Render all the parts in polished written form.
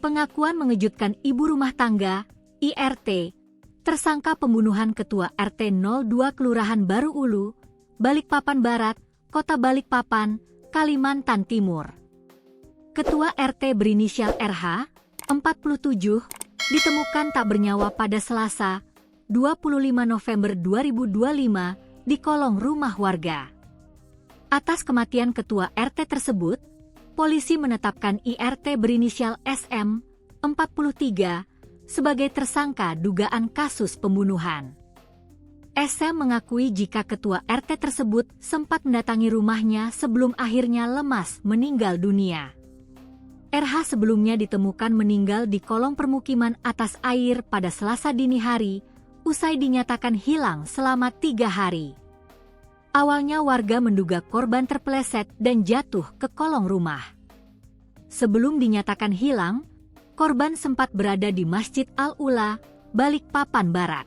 Pengakuan mengejutkan ibu rumah tangga, IRT, tersangka pembunuhan Ketua RT 02 Kelurahan Baru Ulu, Balikpapan Barat, Kota Balikpapan, Kalimantan Timur. Ketua RT berinisial RH, 47, ditemukan tak bernyawa pada Selasa, 25 November 2025, di kolong rumah warga. Atas kematian Ketua RT tersebut, polisi menetapkan IRT berinisial SM, 43, sebagai tersangka dugaan kasus pembunuhan. SM mengakui jika Ketua RT tersebut sempat mendatangi rumahnya sebelum akhirnya lemas meninggal dunia. RH sebelumnya ditemukan meninggal di kolong permukiman atas air pada Selasa dini hari, usai dinyatakan hilang selama 3 hari. Awalnya warga menduga korban terpeleset dan jatuh ke kolong rumah. Sebelum dinyatakan hilang, korban sempat berada di Masjid Al-Ula, Balikpapan Barat.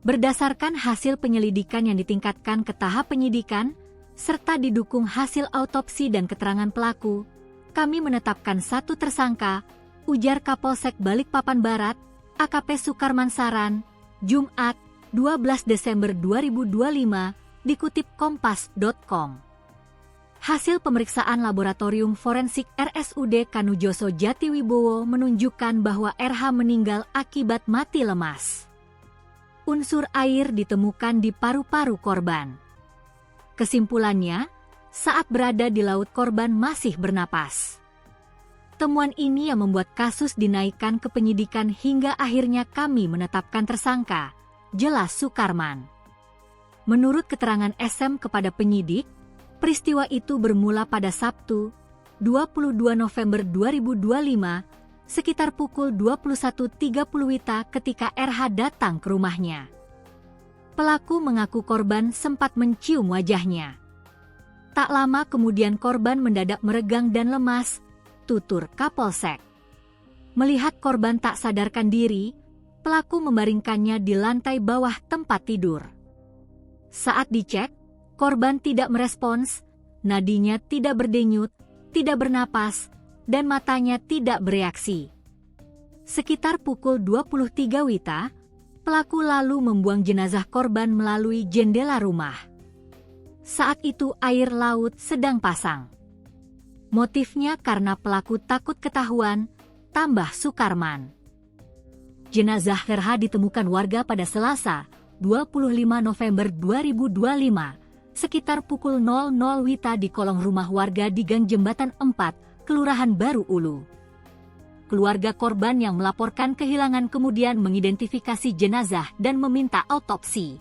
Berdasarkan hasil penyelidikan yang ditingkatkan ke tahap penyidikan, serta didukung hasil autopsi dan keterangan pelaku, kami menetapkan 1 tersangka, ujar Kapolsek Balikpapan Barat, AKP Sukarman Saran, Jumat, 12 Desember 2025, dikutip kompas.com. Hasil pemeriksaan laboratorium forensik RSUD Kanujoso Jatiwibowo menunjukkan bahwa RH meninggal akibat mati lemas. Unsur air ditemukan di paru-paru korban. Kesimpulannya, saat berada di laut korban masih bernapas. Temuan ini yang membuat kasus dinaikkan ke penyidikan hingga akhirnya kami menetapkan tersangka, jelas Sukarman. Menurut keterangan SM kepada penyidik, peristiwa itu bermula pada Sabtu, 22 November 2025, sekitar pukul 21.30 WITA ketika RH datang ke rumahnya. Pelaku mengaku korban sempat mencium wajahnya. Tak lama kemudian korban mendadak meregang dan lemas, tutur Kapolsek. Melihat korban tak sadarkan diri, pelaku membaringkannya di lantai bawah tempat tidur. Saat dicek, korban tidak merespons, nadinya tidak berdenyut, tidak bernapas, dan matanya tidak bereaksi. Sekitar pukul 23 WITA, pelaku lalu membuang jenazah korban melalui jendela rumah. Saat itu air laut sedang pasang. Motifnya karena pelaku takut ketahuan, tambah Sukarman. Jenazah RH ditemukan warga pada Selasa, 25 November 2025, sekitar pukul 00 WITA di kolong rumah warga di Gang Jembatan 4, Kelurahan Baru Ulu. Keluarga korban yang melaporkan kehilangan kemudian mengidentifikasi jenazah dan meminta autopsi.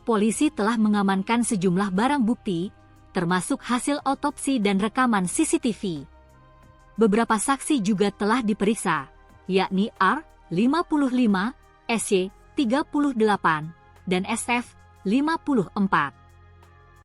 Polisi telah mengamankan sejumlah barang bukti, termasuk hasil autopsi dan rekaman CCTV. Beberapa saksi juga telah diperiksa, yakni R, 55, SY, 38, dan SF, 54.